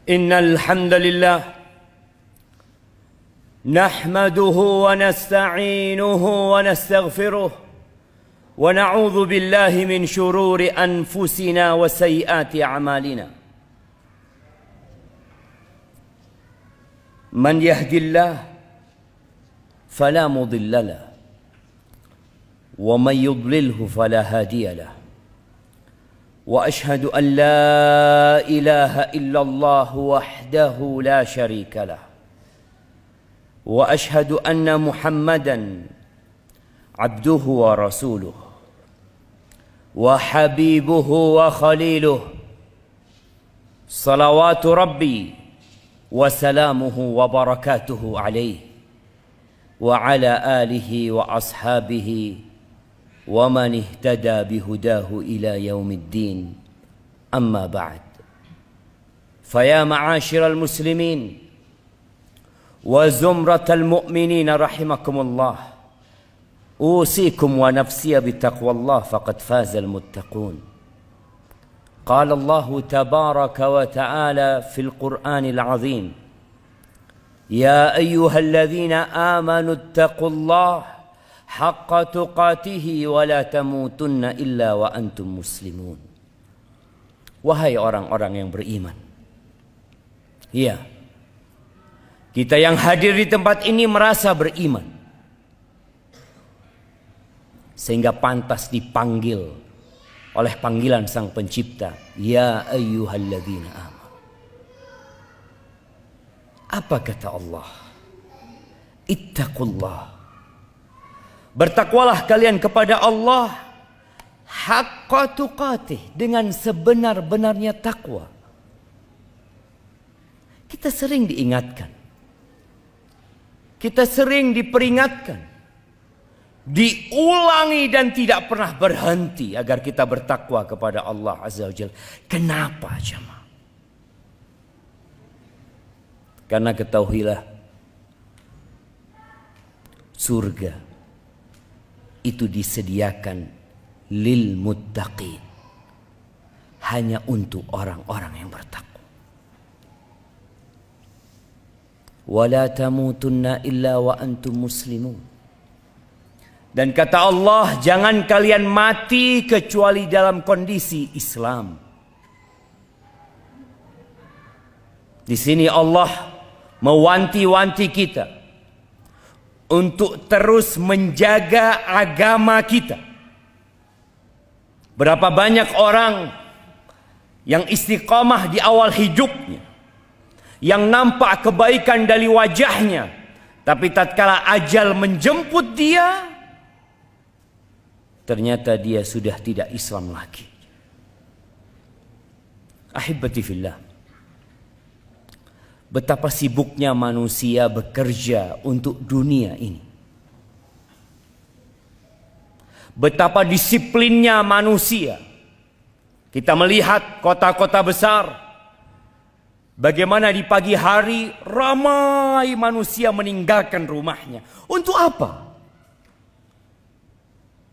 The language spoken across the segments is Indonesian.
Innal hamdalillah nahmaduhu wa nasta'inuhu wa nastaghfiruh wa na'udzu billahi min shururi anfusina wa sayyiati a'malina. Man yahdillah fala mudilla lahu wa man yudlilhu fala hadiya lahu. وأشهد أن لا إله إلا الله وحده لا شريك له وأشهد أن محمدا عبده ورسوله وحبيبه وخليله صلوات ربي وسلامه وبركاته عليه وعلى آله وأصحابه ومن اهتدى بهداه إلى يوم الدين. أما بعد، فيا معاشر المسلمين وزمرة المؤمنين رحمكم الله، أوصيكم ونفسي بتقوى الله فقد فاز المتقون. قال الله تبارك وتعالى في القرآن العظيم: يا أيها الذين آمنوا اتقوا الله haqqa tuqatihi wa la tamutunna illa wa antum muslimun. Wahai orang-orang yang beriman. Ya, kita yang hadir di tempat ini merasa beriman, sehingga pantas dipanggil oleh panggilan Sang Pencipta, ya ayyuhalladzina amanu. Apa kata Allah? Ittaqullah. Bertakwalah kalian kepada Allah haqqa tuqatih, dengan sebenar-benarnya takwa. Kita sering diingatkan, kita sering diperingatkan, diulangi dan tidak pernah berhenti agar kita bertakwa kepada Allah Azza wa Jalla. Kenapa jemaah? Karena ketahuilah, surga itu disediakan lil muttaqin, hanya untuk orang-orang yang bertakwa. Wala tamutunna illa wa antum muslimun. Dan kata Allah, jangan kalian mati kecuali dalam kondisi Islam. Di sini Allah mewanti-wanti kita untuk terus menjaga agama kita. Berapa banyak orang yang istiqamah di awal hidupnya, yang nampak kebaikan dari wajahnya, tapi tatkala ajal menjemput dia, ternyata dia sudah tidak Islam lagi. Ahibati fillah, betapa sibuknya manusia bekerja untuk dunia ini. Betapa disiplinnya manusia. Kita melihat kota-kota besar, bagaimana di pagi hari ramai manusia meninggalkan rumahnya. Untuk apa?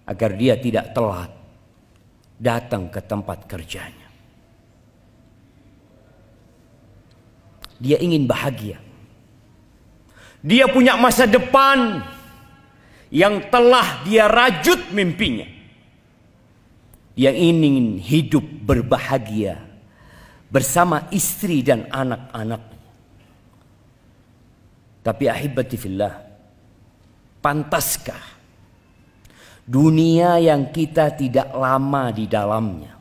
Agar dia tidak telat datang ke tempat kerjanya. Dia ingin bahagia. Dia punya masa depan yang telah dia rajut mimpinya. Dia ingin hidup berbahagia bersama istri dan anak-anaknya. Tapi ahibati fillah, pantaskah dunia yang kita tidak lama di dalamnya,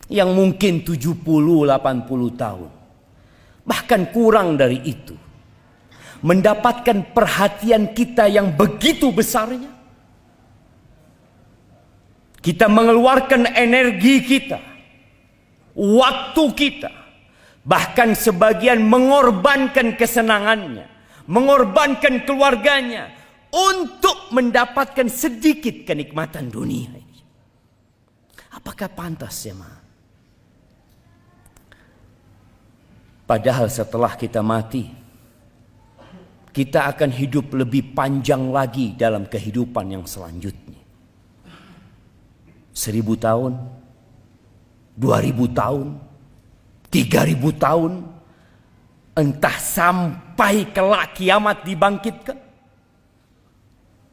yang mungkin 70-80 tahun, bahkan kurang dari itu, mendapatkan perhatian kita yang begitu besarnya? Kita mengeluarkan energi kita, waktu kita, bahkan sebagian mengorbankan kesenangannya, mengorbankan keluarganya untuk mendapatkan sedikit kenikmatan dunia ini. Apakah pantas ya, Ma? Padahal setelah kita mati, kita akan hidup lebih panjang lagi dalam kehidupan yang selanjutnya. 1000 tahun, 2000 tahun, 3.000 tahun, entah sampai kelak kiamat dibangkitkan.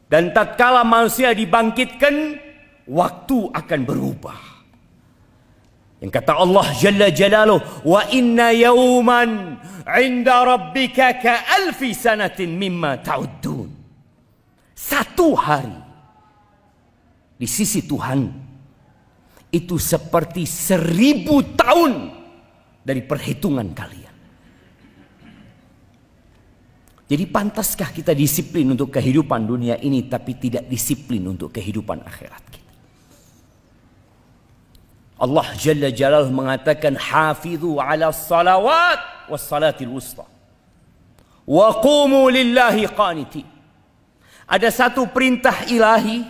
Dan tatkala manusia dibangkitkan, waktu akan berubah. Yang kata Allah Jalla Jalaluh, wa inna yawman 'inda rabbika ka alfi sanatin mimma ta'uddun. Satu hari di sisi Tuhan itu seperti 1000 tahun dari perhitungan kalian. Jadi pantaskah kita disiplin untuk kehidupan dunia ini tapi tidak disiplin untuk kehidupan akhirat kita? Allah Jalla Jalaluhu mengatakan hafizu ala salawat was salatil wusta wa qumu lillahi qanitin. Ada satu perintah ilahi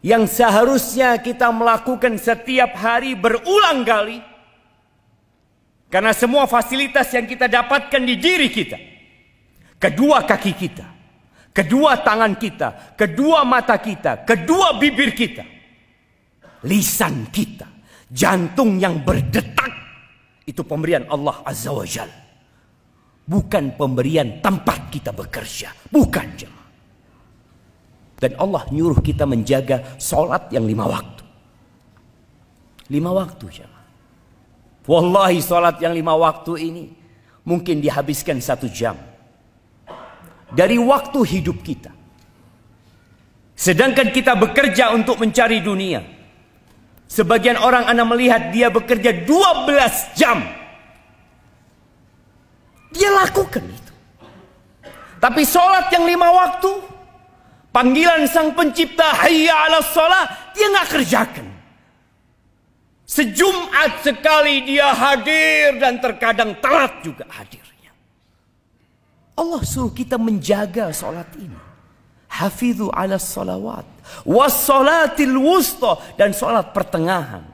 yang seharusnya kita melakukan setiap hari berulang kali. Karena semua fasilitas yang kita dapatkan di diri kita, kedua kaki kita, kedua tangan kita, kedua mata kita, kedua bibir kita, lisan kita, jantung yang berdetak, itu pemberian Allah Azza wa Jal. Bukan pemberian tempat kita bekerja, bukan jemaah. Dan Allah nyuruh kita menjaga sholat yang 5 waktu. 5 waktu jemaah. Wallahi sholat yang 5 waktu ini mungkin dihabiskan 1 jam dari waktu hidup kita. Sedangkan kita bekerja untuk mencari dunia. Sebagian orang Anda melihat dia bekerja 12 jam. Dia lakukan itu. Tapi sholat yang 5 waktu, panggilan sang pencipta hayya ala sholat, dia nggak kerjakan. Sejumat sekali dia hadir dan terkadang telat juga hadirnya. Allah suruh kita menjaga sholat ini. Hafidhu ala sholawat wassalatil wusta, dan sholat pertengahan.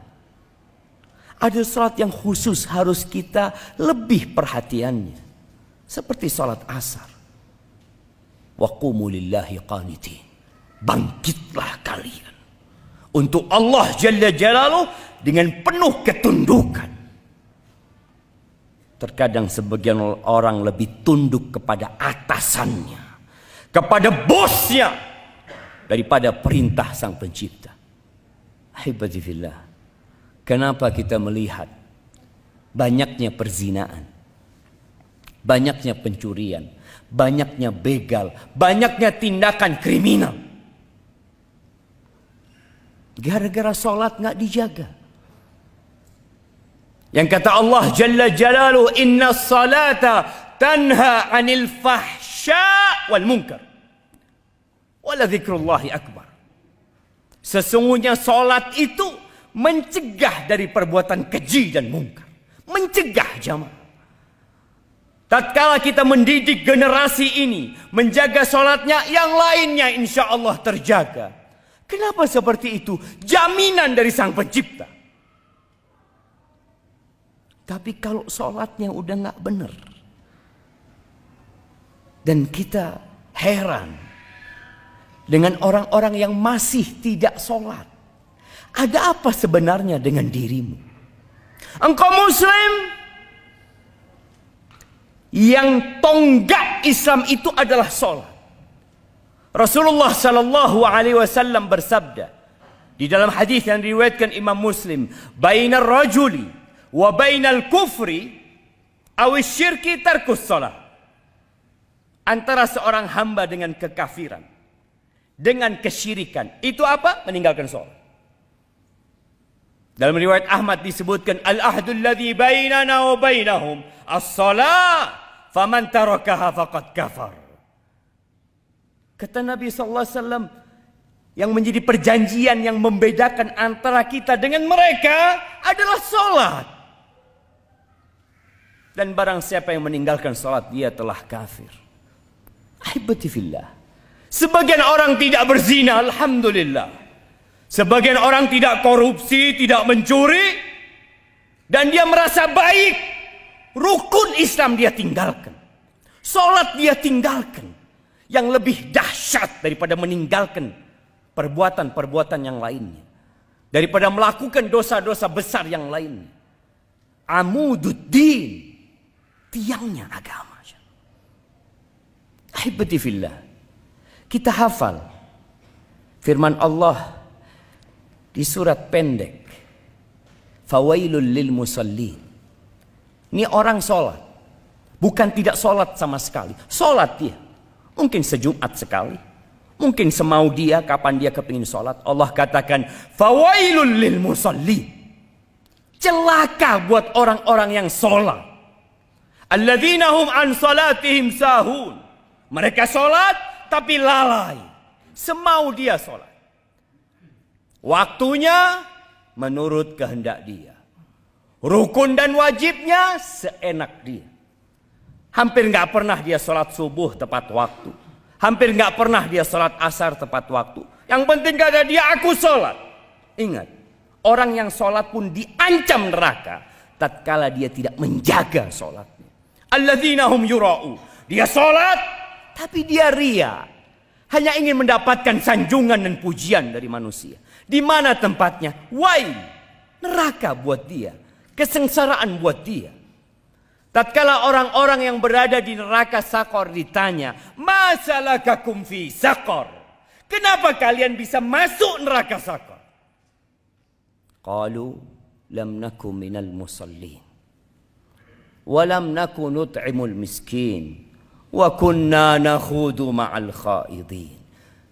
Ada sholat yang khusus harus kita lebih perhatiannya, seperti sholat asar. Wa qumu lillahi qanitin. Bangkitlah kalian untuk Allah Jalla Jalaluhu dengan penuh ketundukan. Terkadang sebagian orang lebih tunduk kepada atasannya, kepada bosnya, daripada perintah sang pencipta. Ahibati fillah, kenapa kita melihat banyaknya perzinaan, banyaknya pencurian, banyaknya begal, banyaknya tindakan kriminal? Gara-gara sholat nggak dijaga. Yang kata Allah Jalla Jalaluhu, inna salata tanha anil fahsya wal munkar wala dzikrullahi akbar. Sesungguhnya sholat itu mencegah dari perbuatan keji dan mungkar. Mencegah jamaah. Tatkala kita mendidik generasi ini menjaga sholatnya, yang lainnya insya Allah terjaga. Kenapa seperti itu? Jaminan dari sang pencipta. Tapi kalau sholatnya udah nggak benar, dan kita heran dengan orang-orang yang masih tidak sholat, ada apa sebenarnya dengan dirimu? Engkau muslim yang tonggak Islam itu adalah sholat. Rasulullah Sallallahu Alaihi Wasallam bersabda di dalam hadis yang diriwayatkan Imam Muslim, bainar rajuli wa bainal kufri aw syirki tarkus shalah. Antara seorang hamba dengan kekafiran, dengan kesyirikan, itu apa? Meninggalkan sholat. Dalam riwayat Ahmad disebutkan, al-ahdul ladzi bainana wa bainahum as-shalah, faman tarakaha faqad kafar. Kata Nabi SAW, yang menjadi perjanjian yang membedakan antara kita dengan mereka adalah sholat. Dan barang siapa yang meninggalkan sholat, dia telah kafir. Ahibati fillah. Sebagian orang tidak berzina, alhamdulillah. Sebagian orang tidak korupsi, tidak mencuri, dan dia merasa baik. Rukun Islam dia tinggalkan, sholat dia tinggalkan. Yang lebih dahsyat daripada meninggalkan perbuatan-perbuatan yang lainnya, daripada melakukan dosa-dosa besar yang lainnya, Amududdin, tiangnya agama. Ahibati fillah, kita hafal firman Allah di surat pendek, fawailul lil musallin. Ini orang sholat, bukan tidak sholat sama sekali. Sholat dia, mungkin sejumat sekali, mungkin semau dia, kapan dia kepingin sholat. Allah katakan, fawailul lil musallin. Celaka buat orang-orang yang sholat. Alladzina hum an salatihim sahun. Mereka sholat tapi lalai. Semau dia sholat. Waktunya menurut kehendak dia. Rukun dan wajibnya seenak dia. Hampir nggak pernah dia sholat subuh tepat waktu. Hampir nggak pernah dia sholat asar tepat waktu. Yang penting kata dia, aku sholat. Ingat, orang yang sholat pun diancam neraka tatkala dia tidak menjaga sholatnya. Alladzina hum yura'u. Dia sholat tapi dia ria. Hanya ingin mendapatkan sanjungan dan pujian dari manusia. Di mana tempatnya? Wail, neraka buat dia, kesengsaraan buat dia. Tatkala orang-orang yang berada di neraka sakor ditanya, masalakakum fi sakor? Kenapa kalian bisa masuk neraka sakor? Qalu lam naku minal musallin, walam naku nut'imul miskin, wa kunna nakhudu ma'al khaidin.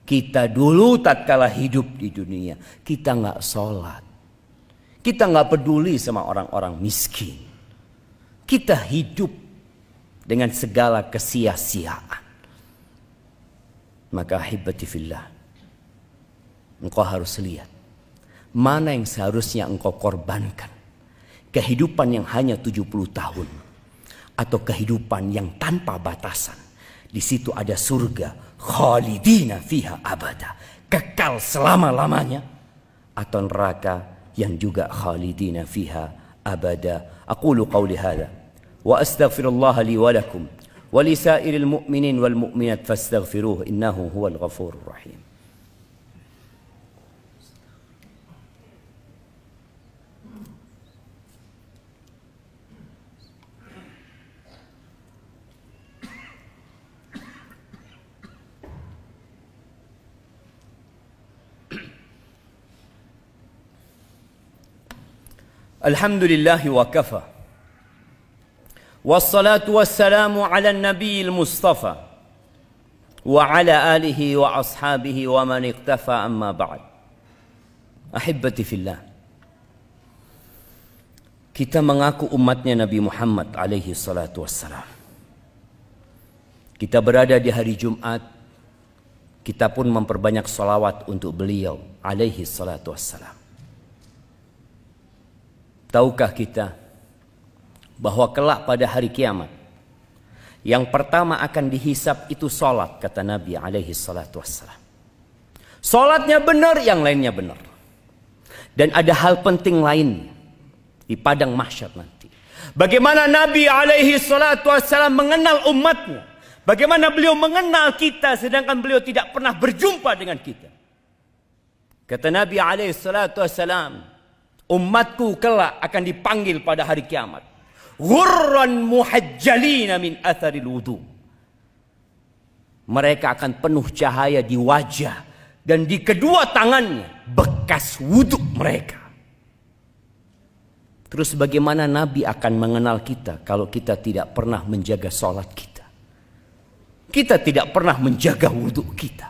Kita dulu tatkala hidup di dunia, kita nggak sholat, kita nggak peduli sama orang-orang miskin, kita hidup dengan segala kesia-siaan. Maka ahibati fillah, engkau harus lihat mana yang seharusnya engkau korbankan. Kehidupan yang hanya 70 tahun atau kehidupan yang tanpa batasan. Di situ ada surga, khalidina fiha abada, kekal selama-lamanya, atau neraka yang juga khalidina fiha abada. Aqulu qawli hadha wa astaghfirullah li wa lakum wa li sairil mu'minin wal mu'minat fastaghfiruhu innahu huwal ghafurur rahim. Alhamdulillahi wa kafa. Wassalatu wassalamu ala nabiyil mustafa wa ala alihi wa ashabihi wa man iqtafa amma ba'd. Ahibati fillah, kita mengaku umatnya Nabi Muhammad alaihi salatu wassalam. Kita berada di hari Jumat, kita pun memperbanyak salawat untuk beliau alaihi salatu wassalam. Tahukah kita bahwa kelak pada hari kiamat yang pertama akan dihisap itu salat, kata Nabi alaihi salatu wassalam. Salatnya benar, yang lainnya benar. Dan ada hal penting lainnya di padang mahsyar nanti. Bagaimana Nabi alaihi salatu wassalam mengenal umatnya. Bagaimana beliau mengenal kita sedangkan beliau tidak pernah berjumpa dengan kita. Kata Nabi alaihi salatu wassalam, umatku kelak akan dipanggil pada hari kiamat. Ghurran muhajjalina min atharil wudu. Mereka akan penuh cahaya di wajah dan di kedua tangannya bekas wudhu mereka. Terus bagaimana Nabi akan mengenal kita kalau kita tidak pernah menjaga sholat kita? Kita tidak pernah menjaga wudhu kita.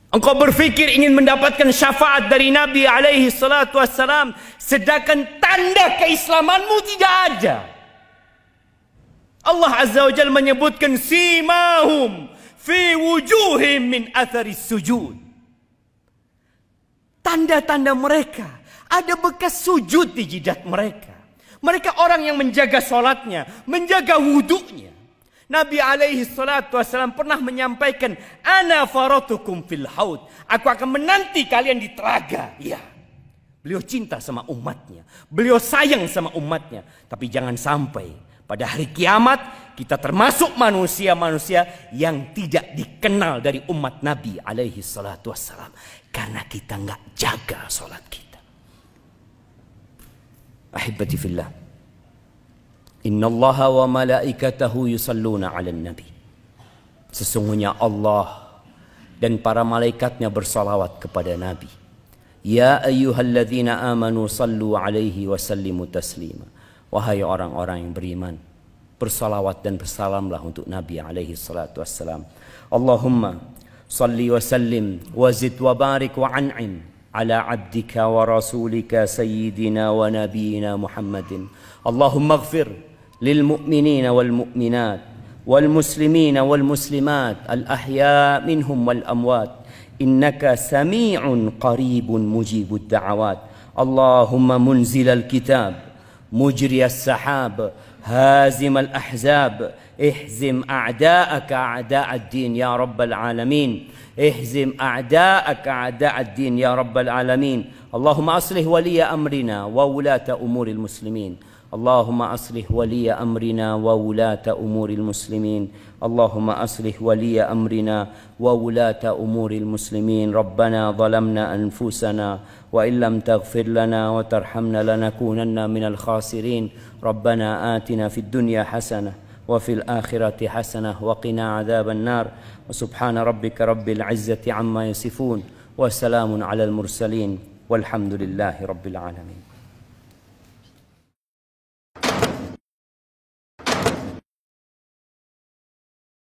Engkau berpikir ingin mendapatkan syafaat dari Nabi alaihi salatu wassalam, sedangkan tanda keislamanmu tidak ada. Allah azza wa jalla menyebutkan simahum fi wujuhim min atharis sujud. Tanda-tanda mereka, ada bekas sujud di jidat mereka. Mereka orang yang menjaga sholatnya, menjaga wudhunya. Nabi alaihi salatu wassalam pernah menyampaikan, ana faratukum fil haud. Aku akan menanti kalian di telaga. Ya, beliau cinta sama umatnya, beliau sayang sama umatnya. Tapi jangan sampai pada hari kiamat kita termasuk manusia-manusia yang tidak dikenal dari umat Nabi alaihi salatu wassalam, karena kita nggak jaga sholat kita. Ahibati fillah, Innallaha wa malaikatahu yusalluna 'alan nabi. Sesungguhnya Allah dan para malaikatnya bersalawat kepada Nabi. Ya ayyuhalladzina amanu sallu 'alaihi wa sallimu taslima. Wahai orang-orang yang beriman, bersalawat dan bersalamlah untuk Nabi alaihi salatu wassalam. Allahumma salli wa sallim wa zid wa barik wa an'im ala abdika wa rasulika sayyidina wa nabiyina Muhammadin. Allahumma ighfir للمؤمنين والمؤمنات والمسلمين والمسلمات الأحياء منهم والأموات إنك سميع قريب مجيب الدعوات. اللهم منزل الكتاب مجري السحاب هازم الأحزاب اهزم أعداءك أعداء الدين يا رب العالمين. اهزم أعداءك أعداء الدين يا رب العالمين. اللهم أصلح ولي أمرنا وولاة أمور المسلمين. اللهم أصلح ولي أمرنا وولاة أمور المسلمين. اللهم أصلح ولي أمرنا وولاة أمور المسلمين. ربنا ظلمنا أنفسنا وإن لم تغفر لنا وترحمنا لنكونن من الخاسرين. ربنا آتنا في الدنيا حسنة وفي الآخرة حسنة وقنا عذاب النار. وسبحان ربك رب العزة عما يصفون وسلام على المرسلين والحمد لله رب العالمين.